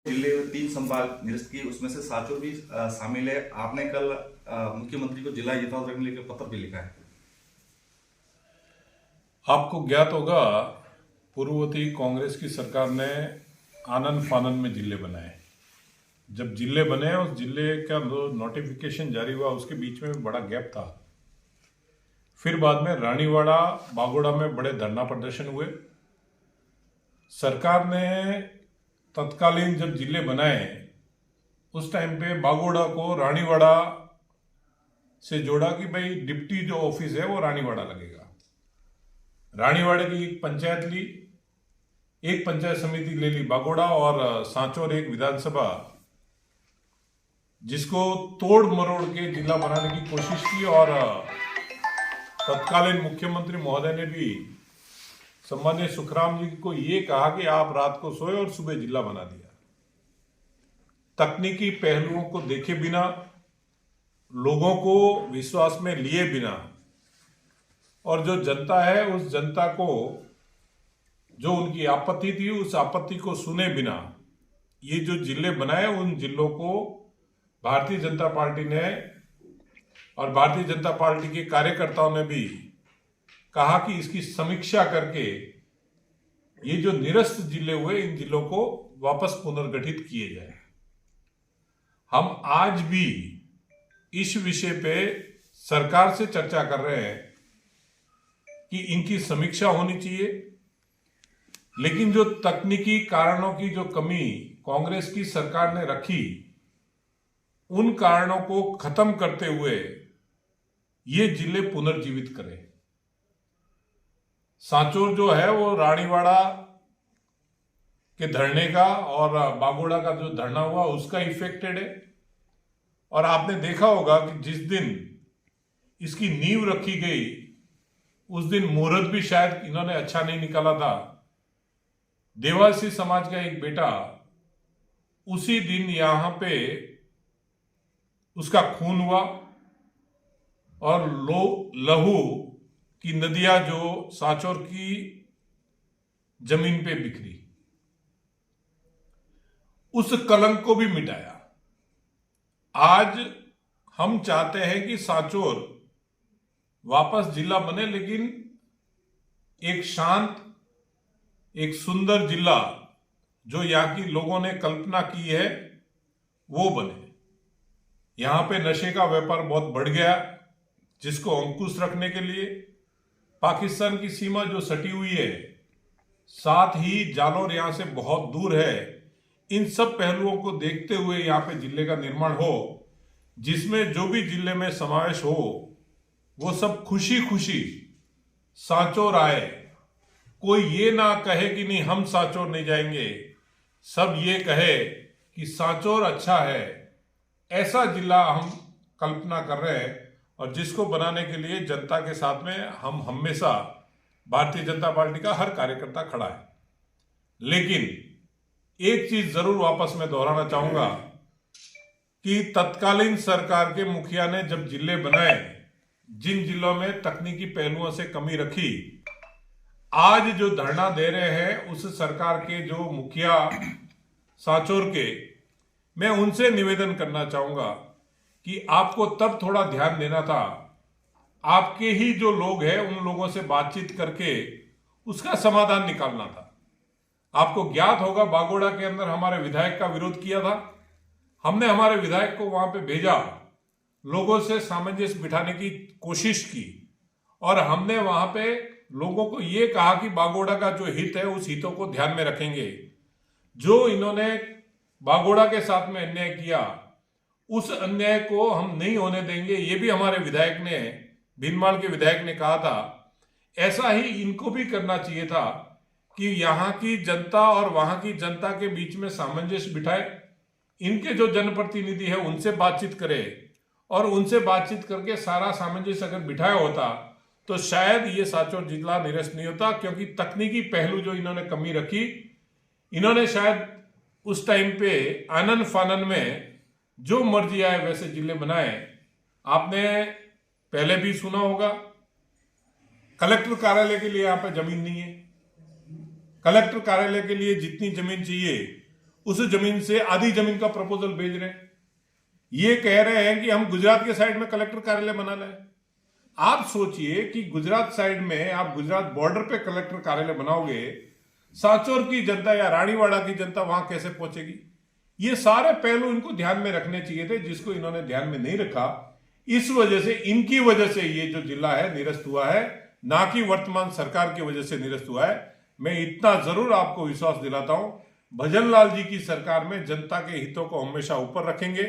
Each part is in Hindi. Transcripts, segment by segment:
जिले में 3 संभाग निरस्त किए, उसमें से सांचौर भी शामिल है। आपने कल मुख्यमंत्री को जिला यथावत रखने के पत्र भी लिखा है। आपको ज्ञात होगा, पूर्ववर्ती कांग्रेस की सरकार ने आनन फानन में जिले बनाए। जब जिले बने, उस जिले का नोटिफिकेशन जारी हुआ, उसके बीच में बड़ा गैप था। फिर बाद में रानीवाड़ा, बागोड़ा में बड़े धरना प्रदर्शन हुए। सरकार ने तत्कालीन जब जिले बनाए, उस टाइम पे बागोड़ा को रानीवाड़ा से जोड़ा कि भाई डिप्टी जो ऑफिस है वो रानीवाड़ा लगेगा। रानीवाड़े की एक पंचायत ली, एक पंचायत समिति ले ली बागोड़ा, और सांचौर एक विधानसभा, जिसको तोड़ मरोड़ के जिला बनाने की कोशिश की। और तत्कालीन मुख्यमंत्री महोदय ने भी सम्मानीय सुखराम जी को ये कहा कि आप रात को सोए और सुबह जिला बना दिया। तकनीकी पहलुओं को देखे बिना, लोगों को विश्वास में लिए बिना, और जो जनता है उस जनता को जो उनकी आपत्ति थी उस आपत्ति को सुने बिना ये जो जिले बनाए, उन जिलों को भारतीय जनता पार्टी ने और भारतीय जनता पार्टी के कार्यकर्ताओं ने भी कहा कि इसकी समीक्षा करके ये जो निरस्त जिले हुए, इन जिलों को वापस पुनर्गठित किए जाए। हम आज भी इस विषय पे सरकार से चर्चा कर रहे हैं कि इनकी समीक्षा होनी चाहिए, लेकिन जो तकनीकी कारणों की जो कमी कांग्रेस की सरकार ने रखी, उन कारणों को खत्म करते हुए ये जिले पुनर्जीवित करें। सांचौर जो है वो रानीवाड़ा के धरने का और बागोड़ा का जो धरना हुआ उसका इफेक्टेड है। और आपने देखा होगा कि जिस दिन इसकी नींव रखी गई, उस दिन मुहूर्त भी शायद इन्होंने अच्छा नहीं निकाला था। देवासी समाज का एक बेटा उसी दिन यहां पे उसका खून हुआ, और लहू की नदियां जो सांचौर की जमीन पे बिखरी, उस कलंक को भी मिटाया। आज हम चाहते हैं कि सांचौर वापस जिला बने, लेकिन एक शांत, एक सुंदर जिला जो यहाँ की लोगों ने कल्पना की है वो बने। यहां पे नशे का व्यापार बहुत बढ़ गया, जिसको अंकुश रखने के लिए पाकिस्तान की सीमा जो सटी हुई है, साथ ही जालौर यहां से बहुत दूर है। इन सब पहलुओं को देखते हुए यहाँ पे जिले का निर्माण हो, जिसमें जो भी जिले में समावेश हो वो सब खुशी खुशी सांचौर आए। कोई ये ना कहे कि नहीं हम सांचौर नहीं जाएंगे, सब ये कहे कि सांचौर अच्छा है। ऐसा जिला हम कल्पना कर रहे हैं, और जिसको बनाने के लिए जनता के साथ में हम हमेशा, भारतीय जनता पार्टी का हर कार्यकर्ता खड़ा है। लेकिन एक चीज जरूर वापस मैं दोहराना चाहूंगा कि तत्कालीन सरकार के मुखिया ने जब जिले बनाए, जिन जिलों में तकनीकी पहलुओं से कमी रखी, आज जो धरना दे रहे हैं उस सरकार के जो मुखिया सांचौर के, मैं उनसे निवेदन करना चाहूंगा कि आपको तब थोड़ा ध्यान देना था। आपके ही जो लोग हैं उन लोगों से बातचीत करके उसका समाधान निकालना था। आपको ज्ञात होगा, बागोड़ा के अंदर हमारे विधायक का विरोध किया था। हमने हमारे विधायक को वहां पे भेजा, लोगों से सामंजस्य बिठाने की कोशिश की, और हमने वहां पे लोगों को ये कहा कि बागोड़ा का जो हित है उस हितों को ध्यान में रखेंगे। जो इन्होंने बागोड़ा के साथ में अन्याय किया, उस अन्याय को हम नहीं होने देंगे। ये भी हमारे विधायक ने, भीनमाल के विधायक ने कहा था। ऐसा ही इनको भी करना चाहिए था कि यहाँ की जनता और वहां की जनता के बीच में सामंजस्य बिठाए। इनके जो जनप्रतिनिधि है उनसे बातचीत करे, और उनसे बातचीत करके सारा सामंजस्य अगर बिठाया होता तो शायद ये सांचौर जिला निरस्त नहीं होता। क्योंकि तकनीकी पहलू जो इन्होंने कमी रखी, इन्होंने शायद उस टाइम पे आनन फानन में जो मर्जी आए वैसे जिले बनाए। आपने पहले भी सुना होगा, कलेक्टर कार्यालय के लिए यहाँ पे जमीन नहीं है। कलेक्टर कार्यालय के लिए जितनी जमीन चाहिए उस जमीन से आधी जमीन का प्रपोजल भेज रहे हैं। ये कह रहे हैं कि हम गुजरात के साइड में कलेक्टर कार्यालय बना लें। आप सोचिए कि गुजरात साइड में आप गुजरात बॉर्डर पे कलेक्टर कार्यालय बनाओगे, सांचौर की जनता या रानीवाड़ा की जनता वहां कैसे पहुंचेगी? ये सारे पहलू इनको ध्यान में रखने चाहिए थे, जिसको इन्होंने ध्यान में नहीं रखा। इस वजह से, इनकी वजह से ये जो जिला है निरस्त हुआ है, ना कि वर्तमान सरकार की वजह से निरस्त हुआ है। मैं इतना जरूर आपको विश्वास दिलाता हूं, भजनलाल जी की सरकार में जनता के हितों को हमेशा ऊपर रखेंगे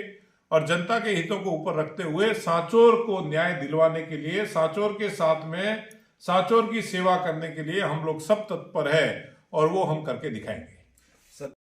और जनता के हितों को ऊपर रखते हुए सांचौर को न्याय दिलवाने के लिए, सांचौर के साथ में सांचौर की सेवा करने के लिए हम लोग सब तत्पर है और वो हम करके दिखाएंगे।